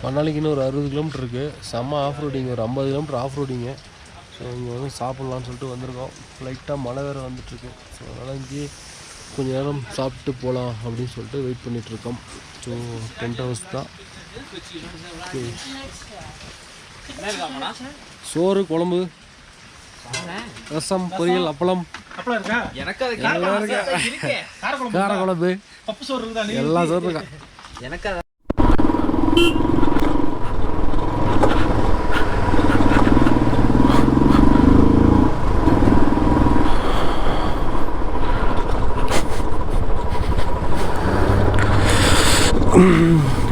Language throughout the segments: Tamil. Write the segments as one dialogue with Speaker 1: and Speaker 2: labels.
Speaker 1: மணாலிக்கு இன்னும் ஒரு 60 கிலோமீட்டர் இருக்குது. செம்ம ஆஃப் ரோடிங், ஒரு 50 கிலோமீட்டர் ஆஃப் ரோடிங்கு. ஸோ இங்கே வந்து சாப்பிட்லான்னு சொல்லிட்டு வந்திருக்கோம். லைட்டாக மழை வேறு வந்துட்டுருக்கு. ஸோ அதனால் இங்கேயே கொஞ்சம் நேரம் சாப்பிட்டு போகலாம் அப்படின்னு சொல்லிட்டு வெயிட் பண்ணிகிட்ருக்கோம். ஸோ 10 hours தான். ஓகே, சோறு, குழம்பு, ரசம், பொரியல், அப்பளம், கார குழம்பு, எல்லா சோறு இருக்கா எனக்கு.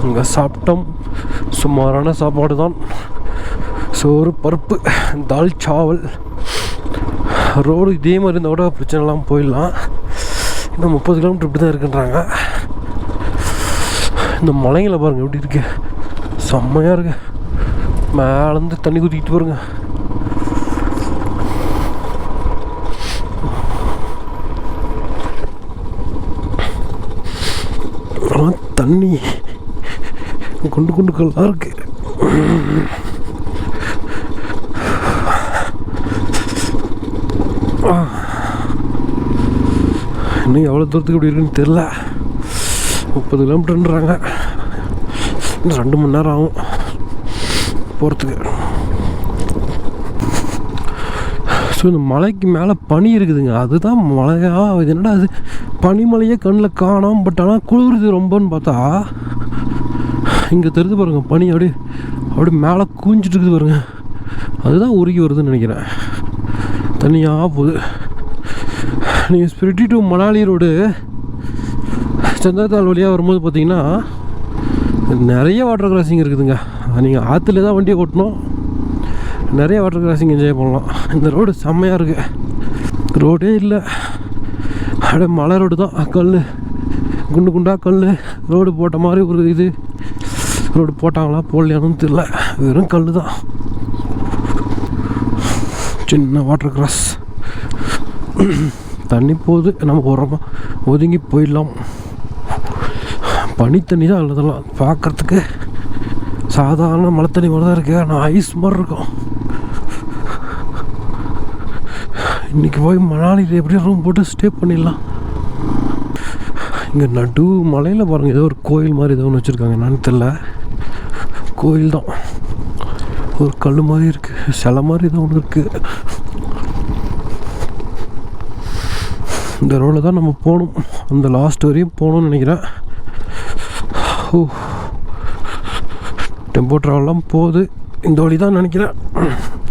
Speaker 1: இங்கே சாப்பிட்டோம். சுமாரான சாப்பாடு தான். சோறு, பருப்பு, தால், சாவல். ரோடு இதே மாதிரி இருந்தோட பிரச்சனைலாம் போயிடலாம். இன்னும் 30 கிலோமீட்டர் இப்படி தான் இருக்குன்றாங்க. இந்த மலைங்களை பாருங்கள் எப்படி இருக்கு, செம்மையாக இருக்கு. மேலேருந்து தண்ணி குதிக்கிட்டு பாருங்க. தண்ணி குண்டு குண்டு கல்லாக இருக்கு. இன்னும் எவ்வளோ தூரத்துக்கு இப்படி இருக்குன்னு தெரில. 30 கிலோமீட்டர்ன்றாங்க. இன்னும் 2 மணி நேரம் ஆகும் போகிறதுக்கு. ஸோ இந்த மலைக்கு மேலே பனி இருக்குதுங்க. அதுதான் மலையா, இது என்னடா அது பனிமலையே கண்ணில் காணோம். பட் ஆனால் குளிருது ரொம்பன்னு பார்த்தா இங்கே தெரிஞ்சு பாருங்கள், பனி அப்படி மேலே கூஞ்சிட்டு இருக்குது பாருங்க. அதுதான் உருகி வருதுன்னு நினைக்கிறேன். தனியாக போகுது. நீங்கள் ஸ்பிரிட்டி டு மணாலி ரோடு சந்திரத்தால் வழியாக வரும்போது பார்த்தீங்கன்னா நிறைய வாட்டர் கிராசிங் இருக்குதுங்க. நீங்கள் ஆற்றுல தான் வண்டியை ஓட்டணும். நிறைய வாட்டர் கிராசிங் என்ஜாய் பண்ணலாம். இந்த ரோடு செம்மையாக இருக்குது. ரோடே இல்லை, அப்படியே மலை ரோடு தான். கல், குண்டு குண்டாக கல். ரோடு போட்ட மாதிரி ஒரு இது. ரோடு போட்டாங்களா போடலையானு தெரியல, வெறும் கல் தான். சின்ன வாட்டர் கிராஸ். தண்ணி போகுது, நம்ம ஓரமாக ஒதுங்கி போயிடலாம். பனி தண்ணி தான் அல்லதெல்லாம் பார்க்குறதுக்கு சாதாரண மழை தண்ணி மாதிரி தான் இருக்குது. ஆனால் ஐஸ் மாதிரி இருக்கும். இன்றைக்கி போய் மணாலியில் எப்படியும் ரூம் போட்டு ஸ்டே பண்ணிடலாம். இங்கே நடு மலையில் பாருங்கள், ஏதோ ஒரு கோயில் மாதிரி ஏதோ ஒன்று வச்சுருக்காங்க. என்னன்னு தெரில, கோயில் தான். ஒரு கல் மாதிரி இருக்குது, சிலை மாதிரி ஏதோ ஒன்று இருக்குது. இந்த ரோடில் தான் நம்ம போகணும். அந்த லாஸ்ட் வரையும் போகணும்னு நினைக்கிறேன். ஓ, டெம்போ ட்ராவல்லாம் போகுது. இந்த வழி தான் நினைக்கிறேன்.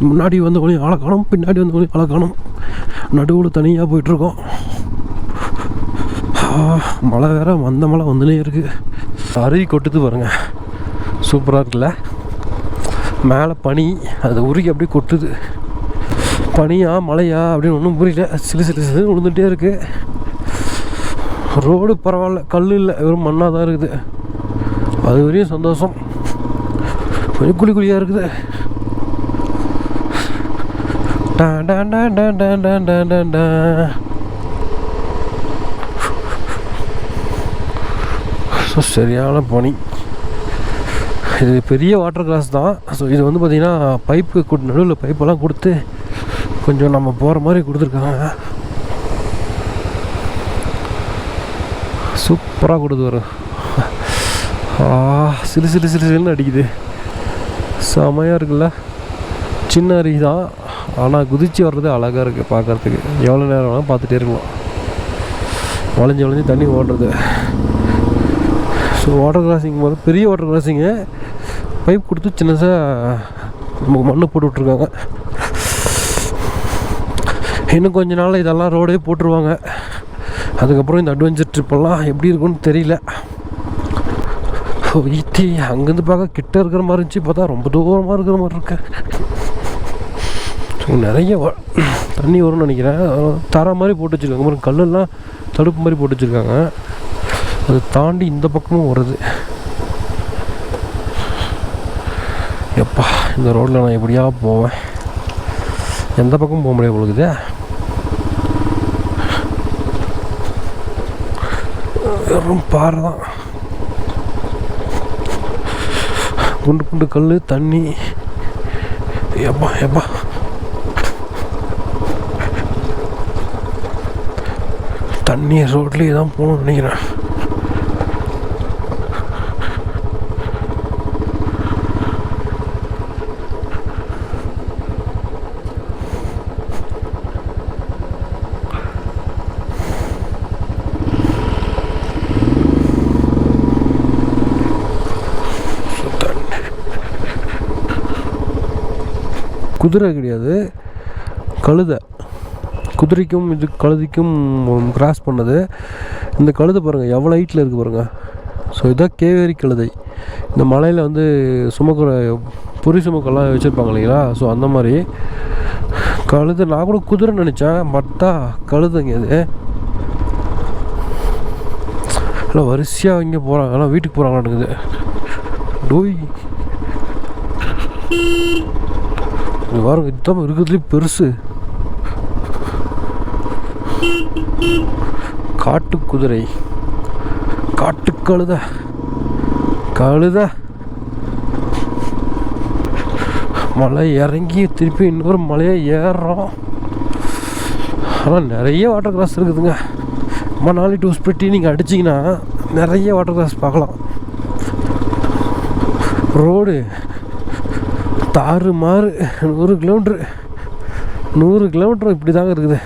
Speaker 1: முன்னாடி வந்த வழி ஆளை காணும், பின்னாடி வந்த வழி ஆளை காணும். நடுவில் தனியாக போயிட்டுருக்கோம். மழை வேறு வந்த மழை வந்துனே இருக்குது. அருவி கொட்டுது பாருங்கள், சூப்பராக இருக்குல்ல. மேலே பனி, அது உருகி அப்படியே கொட்டுது. பனியா மழையா அப்படின்னு ஒன்றும் புரியல. சிலு சிலு சிலு விழுந்துகிட்டே இருக்குது. ரோடு பரவாயில்ல, கல் இல்லை, வெறும் மண்ணாக தான் இருக்குது. அது வரையும் சந்தோஷம். கொஞ்சம் குழி குழியாக இருக்குது. ஸோ சரியான பனி. இது பெரிய வாட்டர் கிளாஸ் தான். ஸோ இது வந்து பார்த்திங்கன்னா பைப்பு நடுவில் பைப்பெல்லாம் கொடுத்து கொஞ்சம் நம்ம போகிற மாதிரி கொடுத்துருக்காங்க. சூப்பராக கொடுத்து வரும். சிறு சிறு சிறு சிறுன்னு அடிக்குது, செமையாக இருக்குல்ல. சின்ன அருவி தான், ஆனால் குதிச்சு வர்றது அழகாக இருக்குது பார்க்குறதுக்கு. எவ்வளோ நேரம் வேணால் பார்த்துட்டே இருக்கலாம். வளைஞ்சி வளைஞ்சி தண்ணி ஓடுறது. ஸோ வாட்டர் கிராசிங் போது பெரிய வாட்டர் கிராசிங்கு பைப் கொடுத்து சின்னதாக நமக்கு மண்ணு போட்டு விட்ருக்காங்க. இன்னும் கொஞ்ச நாள் இதெல்லாம் ரோடே போட்டுருவாங்க. அதுக்கப்புறம் இந்த அட்வென்ச்சர் ட்ரிப்பெல்லாம் எப்படி இருக்குன்னு தெரியல. ஈத்தி அங்கேருந்து பார்க்க கிட்ட இருக்கிற மாதிரி இருந்துச்சு, பார்த்தா ரொம்ப தூரமாக இருக்கிற மாதிரி இருக்கு. ஸோ நிறைய தண்ணி வரும்னு நினைக்கிறேன். தர மாதிரி போட்டு வச்சுருக்காங்க, அப்புறம் கல்லெல்லாம் தடுப்பு மாதிரி போட்டு வச்சுருக்காங்க. அதை தாண்டி இந்த பக்கமும் வருது. எப்பா இந்த ரோட்டில் நான் எப்படியா போவேன்? எந்த பக்கம் போக முடியாது போலுக்குதே. வெறும் பாறை தான். குண்டு குண்டு கல் தண்ணி. எப்பா எப்பா தண்ணி ரோட்லேயே தான் போகணும்னு நினைக்கிறேன். குதிரை கிடையாது, கழுதை. குதிரைக்கும் இது கழுதைக்கும் கிராஸ் பண்ணது. இந்த கழுதை பாருங்கள் எவ்வளோ ஹைட்டில் இருக்குது பாருங்கள். ஸோ இதுதான் கேவேரி கழுதை. இந்த மலையில் வந்து சுமக்கிற பொறி சுமக்கெல்லாம் வச்சுருப்பாங்க இல்லைங்களா, ஸோ அந்த மாதிரி கழுதை. நான் கூட குதிரை நினச்சேன், பட்டா கழுதைங்க அது. இல்லை வரிசையாக இங்கே போகிறாங்க, ஆனால் வீட்டுக்கு போகிறாங்கன்னு டோய். இது பாருங்க, இதுதான் இருக்கிறதுலே பெருசு காட்டு குதிரை, காட்டு கழுதை. கழுதை மலை இறங்கி திருப்பி இன்னொரு மலையை ஏறுறோம். ஆனால் நிறைய வாட்டர் கிராஸ் இருக்குதுங்க. மணாலி டு ஸ்பிட்டி நீங்கள் அடிச்சிங்கன்னா நிறைய வாட்டர் கிராஸ் பார்க்கலாம். ரோடு தாறு மாறு 100 கிலோமீட்ரு இப்படி தாங்க இருக்குது.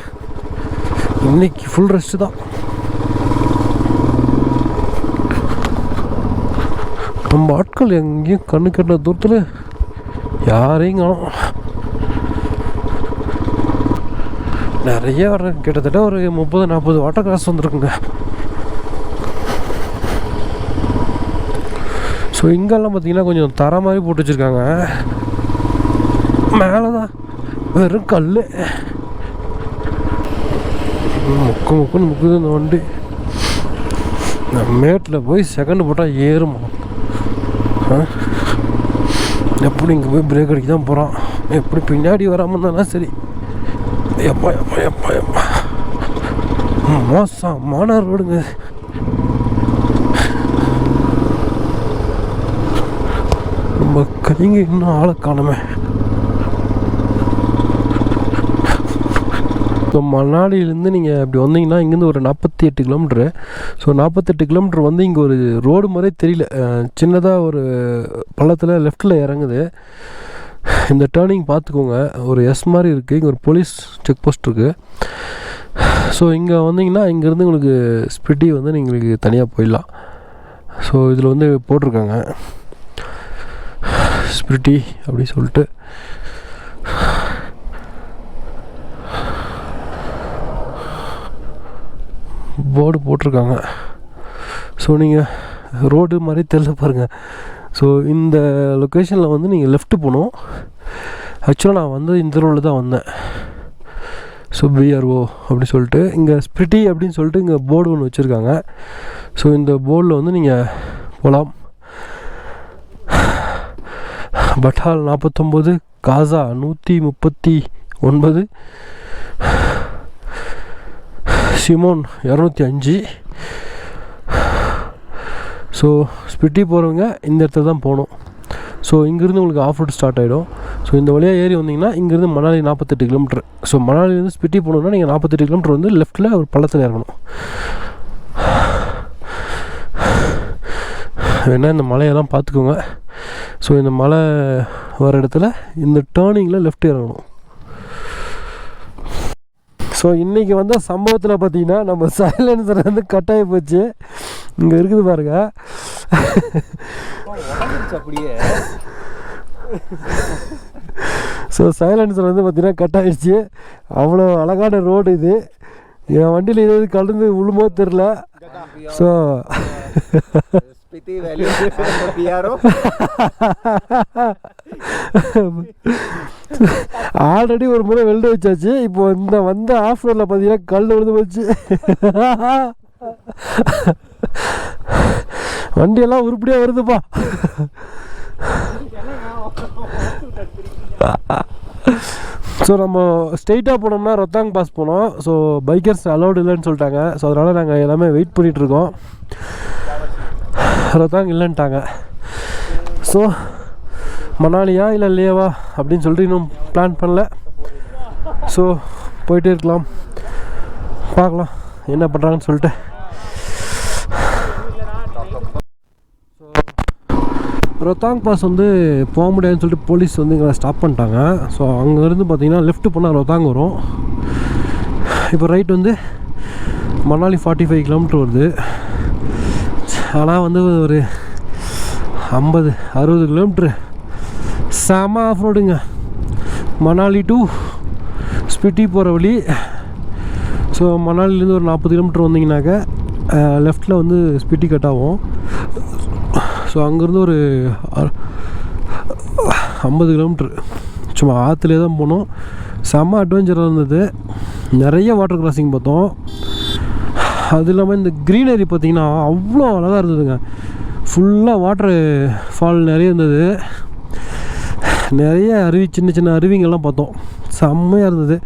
Speaker 1: இன்னைக்கு ஃபுல் ரெஸ்ட்டு தான். நம்ம ஆட்கள் எங்கேயும் கண்ணு கட்டின தூரத்தில் யாரையும் காணும். நிறைய கிட்டத்தட்ட ஒரு 30-40 வாட்டர் கிராஸ் வந்துருக்குங்க. ஸோ இங்கெல்லாம் பார்த்தீங்கன்னா கொஞ்சம் தர மாதிரி போட்டு வச்சுருக்காங்க. மேலே தான் வெறும் கல். முக்குன்னு முக்குது இந்த வண்டி. மேட்டில் போய் செகண்ட் போட்டால் ஏறுமா? எப்படி இங்கே போய் பிரேக் அடிக்க தான் போகிறான். எப்படி பின்னாடி வராமல் இருந்தாலும் சரி. எப்பா எப்பா எப்பா எப்பா மோசமான ரோடுங்க. நம்ம கைங்க இன்னும் ஆளை காணுமே. ஸோ மணாலியிலேருந்து நீங்கள் இப்படி வந்தீங்கன்னா இங்கேருந்து ஒரு 48 கிலோமீட்ரு. ஸோ 48 கிலோமீட்ரு வந்து இங்கே ஒரு ரோடு மாதிரியே தெரியல. சின்னதாக ஒரு பள்ளத்தில் லெஃப்டில் இறங்குது. இந்த டேர்னிங் பார்த்துக்கோங்க, ஒரு எஸ் மாதிரி இருக்குது. இங்கே ஒரு போலீஸ் செக் போஸ்ட் இருக்குது. ஸோ இங்கே வந்தீங்கன்னா இங்கேருந்து உங்களுக்கு ஸ்பிட்டி வந்து நீங்கள் தனியாக போயிடலாம். ஸோ இதில் வந்து போட்டிருக்காங்க ஸ்பிட்டி அப்படி சொல்லிட்டு. போர்டு போட்டிருக்காங்க. ஸோ நீங்கள் ரோடு மாதிரி தெரியல பாருங்கள். ஸோ இந்த லொக்கேஷனில் வந்து நீங்கள் லெஃப்ட்டு போகணும். ஆக்சுவலாக நான் வந்து இந்த ரோடில் தான் வந்தேன். ஸோ பிஆர்ஓ அப்படி சொல்லிட்டு இங்கே ஸ்பிட்டி அப்படின்னு சொல்லிட்டு இங்கே போர்டு ஒன்று வச்சுருக்காங்க. ஸோ இந்த போர்டில் வந்து நீங்கள் போகலாம். பட்டால் 49, காசா 139, சிமோன் 205. ஸோ ஸ்பிட்டி போகிறவங்க இந்த இடத்துல தான் போகணும். ஸோ இங்கேருந்து உங்களுக்கு ஆஃப் ரோட் ஸ்டார்ட் ஆகிடும். ஸோ இந்த வழியாக ஏறி வந்தீங்கன்னா இங்கேருந்து மணாலி 48 கிலோமீட்ரு. ஸோ மணாலிலேருந்து ஸ்பிட்டி போகணுன்னா நீங்கள் 48 கிலோமீட்டர் வந்து லெஃப்ட்டில் ஒரு பள்ளத்தில் இறங்கணும். வேணால் இந்த மலையெல்லாம் பார்த்துக்கோங்க. ஸோ இந்த மலை வர இடத்துல இந்த டேர்னிங்கில் லெஃப்ட் இறங்கணும். ஸோ இன்றைக்கி வந்த சம்பவத்தில் பார்த்தீங்கன்னா நம்ம சைலன்சர் வந்து கட்டாயி போச்சு. இங்கே இருக்குது பாருங்க. அப்படியே ஸோ சைலன்சர் வந்து பார்த்தீங்கன்னா கட் ஆகிடுச்சு. அவ்வளோ அழகான ரோடு இது. என் வண்டியில் ஏதாவது கலந்து விழுமோ தெரில. ஸோ ஆல்ரெடி ஒரு முறை வெல்டு வச்சாச்சு. இப்போ இந்த வந்த ஆஃப் ரோடில் பார்த்தீங்கன்னா கல் விழுந்து போச்சு. வண்டியெல்லாம் உருப்படியாக வருதுப்பா. ஸோ நம்ம ஸ்ட்ரெயிட்டாக போனோம்னா ரொத்தாங் பாஸ் போனோம். ஸோ பைக்கர்ஸ் அலௌடு இல்லைன்னு சொல்லிட்டாங்க. ஸோ அதனால் நாங்கள் எல்லாமே வெயிட் பண்ணிகிட்ருக்கோம். ரொத்தாங் இல்லைன்ட்டாங்க. ஸோ மணாலியா இல்லை லேவா அப்படின்னு சொல்லிட்டு இன்னும் பிளான் பண்ணல. ஸோ போயிட்டே இருக்கலாம், பார்க்கலாம் என்ன பண்ணுறாங்கன்னு சொல்லிட்டு. ரோத்தாங் பாஸ் வந்து போக முடியாதுன்னு சொல்லிட்டு போலீஸ் வந்து எங்களை ஸ்டாப் பண்ணிட்டாங்க. ஸோ அங்கேருந்து பார்த்தீங்கன்னா லெஃப்ட் போனால் ரோத்தாங் வரும். இப்போ ரைட் வந்து மணாலி 45 கிலோமீட்டர் வருது. ஆனால் வந்து ஒரு 50-60 கிலோமீட்ரு செம ஆஃப் ரோடுங்க. மணாலி டு ஸ்பிட்டி போகிற வழி. ஸோ மணாலிலேருந்து ஒரு 40 கிலோமீட்டர் வந்தீங்கன்னாக்க லெஃப்டில் வந்து ஸ்பிட்டி கட் ஆகும். ஸோ அங்கேருந்து ஒரு 50 கிலோமீட்ரு சும்மா ஆற்றுலேயே தான் போனோம். செம்ம அட்வென்ச்சராக இருந்தது. நிறைய வாட்டர் கிராசிங் பார்த்தோம். அது இல்லாமல் இந்த க்ரீனரி பார்த்திங்கன்னா அவ்வளோ அழகாக இருந்ததுங்க. ஃபுல்லாக வாட்டர் ஃபால் நிறைய இருந்தது. நிறைய அருவி, சின்ன சின்ன அருவிங்கள்லாம் பார்த்தோம். செம்மையாக இருந்தது.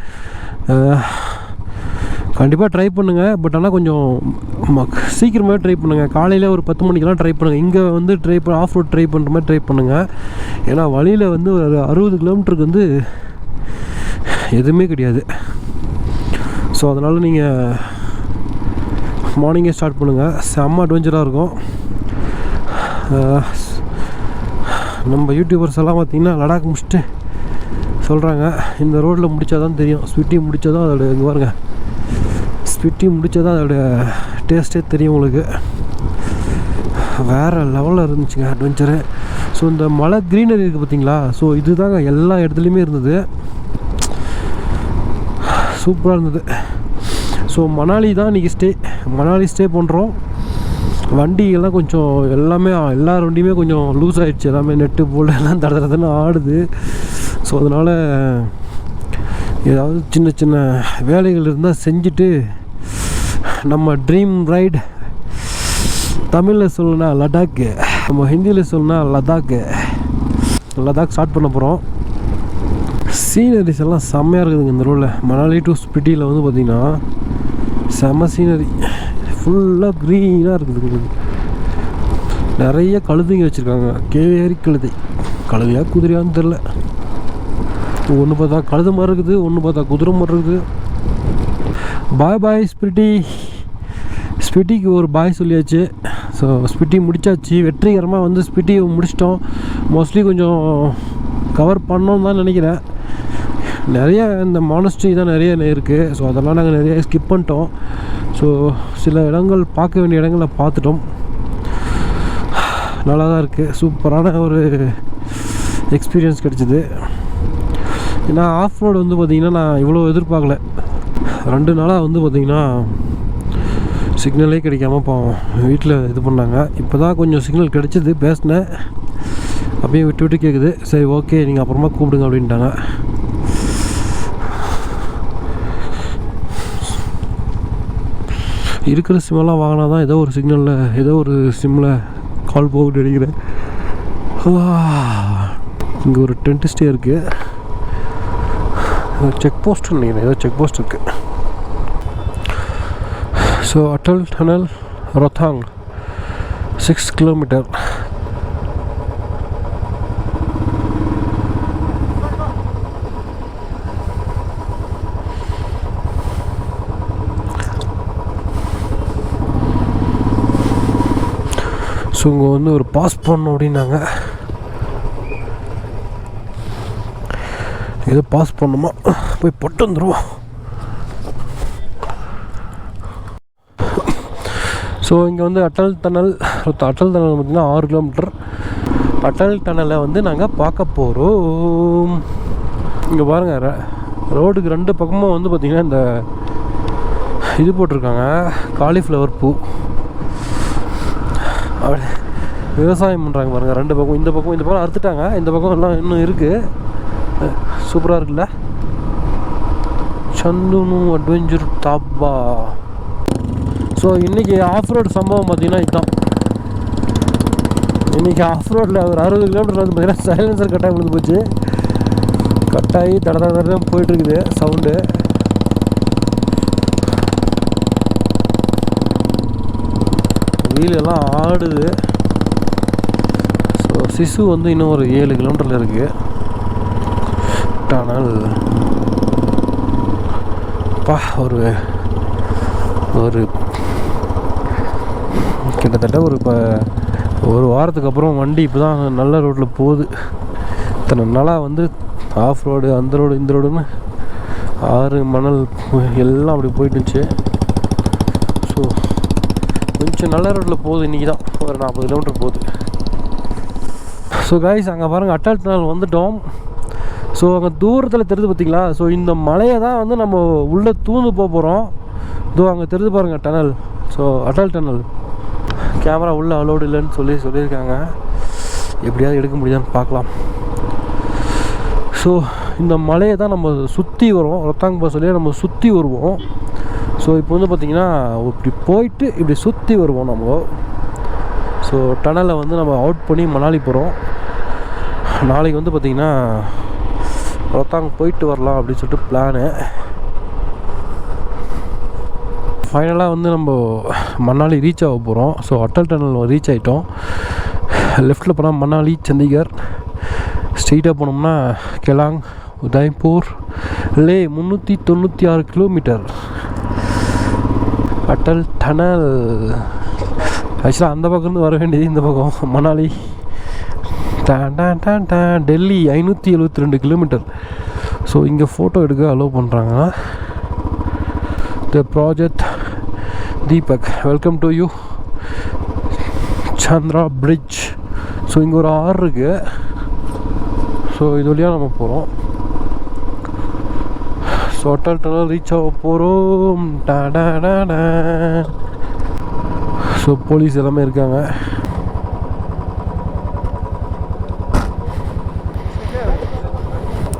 Speaker 1: கண்டிப்பாக ட்ரை பண்ணுங்கள். பட் ஆனால் கொஞ்சம் சீக்கிரமாகவே ட்ரை பண்ணுங்கள். காலையில் ஒரு 10 மணிக்கெலாம் ட்ரை பண்ணுங்கள். இங்கே வந்து ஆஃப் ரோட் ட்ரை பண்ணுற மாதிரி ட்ரை பண்ணுங்கள். ஏன்னா வழியில் வந்து ஒரு 60 கிலோமீட்டருக்கு வந்து எதுவுமே கிடையாது. ஸோ அதனால் நீங்கள் மார்னிங்கே ஸ்டார்ட் பண்ணுங்கள். செம்ம அட்வென்ச்சராக இருக்கும். நம்ம யூடியூபர்ஸ் எல்லாம் பார்த்திங்கன்னா லடாக் முடிச்சுட்டு சொல்கிறாங்க இந்த ரோட்டில் முடித்தா தான் தெரியும், ஸ்பிட்டி முடித்தா தான் அதோட இங்கே பாருங்க, ஸ்பிட்டி முடித்தா தான் அதோட டேஸ்ட்டே தெரியும் உங்களுக்கு. வேறு லெவலில் இருந்துச்சுங்க அட்வென்ச்சரு. ஸோ இந்த மலை க்ரீனரி இருக்குது பார்த்தீங்களா, ஸோ இது தாங்க எல்லா இடத்துலையுமே இருந்தது. சூப்பராக இருந்தது. ஸோ மணாலி தான் இன்றைக்கி மணாலி ஸ்டே பண்ணுறோம். வண்டியெல்லாம் கொஞ்சம் எல்லாமே எல்லார் வண்டியுமே கொஞ்சம் லூஸ் ஆகிடுச்சு. எல்லாமே நெட்டு போல் எல்லாம் தடதுன்னு ஆடுது. ஸோ அதனால் ஏதாவது சின்ன சின்ன வேலைகள் இருந்தால் செஞ்சுட்டு நம்ம ட்ரீம் ரைடு, தமிழில் சொல்லணும்னா லடாக்கு, நம்ம ஹிந்தியில் சொல்லணும்னா லடாக் ஸ்டார்ட் பண்ண போகிறோம். சீனரிஸ் எல்லாம் செம்மையாக இருக்குதுங்க இந்த ரோடில். மணாலி டு ஸ்பிட்டியில் வந்து பார்த்திங்கன்னா செம்ம சீனரி, ஃபுல்லாக க்ரீனாக இருக்குது. நிறைய கழுதைங்க வச்சுருக்காங்க. கேரி கழுதையா குதிரையான்னு தெரில. ஒன்று பார்த்தா கழுதை மாதிரி இருக்குது, ஒன்று பார்த்தா குதிரை மாதிரி இருக்குது. பாய் ஸ்பிட்டிக்கு ஒரு பாய் சொல்லியாச்சு. ஸோ ஸ்பிட்டி முடிச்சாச்சு, வெற்றிகரமாக வந்து ஸ்பிட்டியை முடிச்சிட்டோம். மோஸ்ட்லி கொஞ்சம் கவர் பண்ணோன்னு தான் நினைக்கிறேன். நிறைய இந்த மானஸ்ட்ரி தான் நிறைய இருக்குது. ஸோ அதெல்லாம் நாங்கள் நிறைய ஸ்கிப் பண்ணிட்டோம். ஸோ சில இடங்கள் பார்க்க வேண்டிய இடங்களை பார்த்துட்டோம். நல்லா தான் இருக்குது. சூப்பரான ஒரு எக்ஸ்பீரியன்ஸ் கிடச்சிது. ஏன்னா ஆஃப் ரோடு வந்து பார்த்திங்கன்னா நான் இவ்வளோ எதிர்பார்க்கல. 2 நாளாக வந்து பார்த்திங்கன்னா சிக்னலே கிடைக்காம போவோம். வீட்டில் இது பண்ணாங்க. இப்போ தான் கொஞ்சம் சிக்னல் கிடச்சிது. பேசினேன், அப்படியே விட்டு கேட்குது. சரி ஓகே நீங்கள் அப்புறமா கூப்பிடுங்க அப்படின்ட்டாங்க. இருக்கிற சிம்மெல்லாம் வாங்கினா தான் ஏதோ ஒரு சிக்னலில் ஏதோ ஒரு சிம்மில் கால் போகுது நினைக்கிறேன். இங்கே ஒரு டென்ட் ஸ்டே இருக்குது. செக் போஸ்ட் நினைக்கிறேன், ஏதோ செக் போஸ்ட் இருக்குது. So Atal tunnel Rohtang 6 kilometre. So இங்கே வந்து ஒரு பாஸ் பண்ணணும் அப்படின்னாங்க. ஏதோ பாஸ் பண்ணணுமா, போய் போட்டு வந்துடுவோம். ஸோ இங்கே வந்து அட்டல் டனல் பார்த்திங்கன்னா 6 கிலோமீட்டர். அட்டல் டனலை வந்து நாங்கள் பார்க்க போகிறோம். இங்கே பாருங்கள், ரோடுக்கு 2 பக்கமும் வந்து பார்த்திங்கன்னா இந்த இது போட்டிருக்காங்க, காலிஃப்ளவர் பூ. அப்படி விவசாயம் பண்ணுறாங்க பாருங்கள். 2 பக்கம், இந்த பக்கம் அறுத்துட்டாங்க, இந்த பக்கம் எல்லாம் இன்னும் இருக்குது. சூப்பராக இருக்குல்ல. சந்துனு அட்வென்ச்சர் தாபா. ஸோ இன்றைக்கி ஆஃப் ரோடு சம்பவம் பார்த்திங்கன்னா இதுதான். இன்றைக்கி ஆஃப் ரோடில் ஒரு 60 கிலோமீட்டர் வந்து பார்த்திங்கன்னா சைலன்சர் கட்டாகி விழுந்து போச்சு. கட்டாகி தட போயிட்டுருக்குது சவுண்டு. வீலெல்லாம் ஆடுது. ஸோ சிசு வந்து இன்னும் ஒரு 7 கிலோமீட்டரில் இருக்குது டனல். பா ஒரு கிட்டத்தட்ட ஒரு வாரத்துக்கு அப்புறம் வண்டி இப்போ தான் நல்ல ரோட்டில் போகுது. இத்தனை நாளாக வந்து ஆஃப் ரோடு, அந்த ரோடு, இந்த ரோடுன்னு ஆறு மணல் எல்லாம் அப்படி போயிட்டுருந்துச்சு. ஸோ கொஞ்சம் நல்ல ரோட்டில் போகுது. இன்றைக்கி தான் ஒரு 40 கிலோமீட்டர் போகுது. ஸோ கைஸ், அங்கே பாருங்கள் அட்டால் டனல் வந்துட்டோம். ஸோ அங்கே தூரத்தில் தெரியுது பார்த்தீங்களா? ஸோ இந்த மலையை தான் வந்து நம்ம உள்ளே தூந்து போகிறோம். இதோ அங்கே தெரியுது பாருங்கள் tunnel. So Atal tunnel. Camera உள்ளே அலோடு இல்லைன்னு சொல்லியிருக்காங்க. எப்படியாவது எடுக்க முடியுதான்னு பார்க்கலாம். ஸோ இந்த மலையை தான் நம்ம சுற்றி வருவோம். ரொத்தாங் பாஸ்லேயே நம்ம சுற்றி வருவோம். ஸோ இப்போ வந்து பார்த்திங்கன்னா இப்படி போயிட்டு இப்படி சுற்றி வருவோம் நம்ம. ஸோ டனலை வந்து நம்ம அவுட் பண்ணி மணாலி போகிறோம். நாளைக்கு வந்து பார்த்திங்கன்னா ரொத்தாங் போயிட்டு வரலாம் அப்படின்னு சொல்லிட்டு பிளானு. ஃபைனலாக வந்து நம்ம மணாலி ரீச் ஆக போகிறோம். ஸோ அட்டல் டனல் ரீச் ஆகிட்டோம். லெஃப்ட்டில் போனால் மணாலி, சண்டிகர். ஸ்ட்ரெயிட்டாக போனோம்னா கெலாங், உதய்பூர், லே. 396 kilometre Atal tunnel. ஆக்சுவலாக அந்த பக்கம்லேருந்து வர வேண்டியது இந்த பக்கம் மணாலி. டெல்லி 572 கிலோமீட்டர். ஸோ இங்கே ஃபோட்டோ எடுக்க அலோவ் பண்ணுறாங்க. The project Deepak, welcome to you. Chandra bridge. So இங்கே ஒரு ஆறு இருக்குது. ஸோ இது வழியாக நம்ம போகிறோம். ஸோ அட்டல் டனல் ரீச் ஆக போகிறோம். ஸோ போலீஸ் எல்லாமே இருக்காங்க.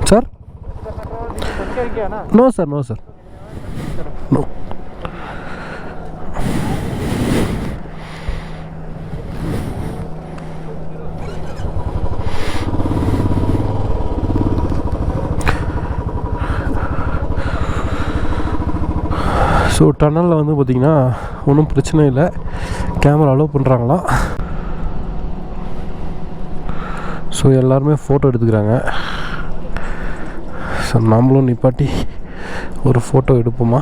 Speaker 1: Sir no sir, no sir, no. So டனலில் வந்து பார்த்திங்கன்னா ஒன்றும் பிரச்சனை இல்லை. கேமரா அலோவ் பண்ணுறாங்களாம். ஸோ எல்லாருமே ஃபோட்டோ எடுத்துக்கிறாங்க. ஸோ நம்மளும் நிப்பாட்டி ஒரு ஃபோட்டோ எடுப்போமா?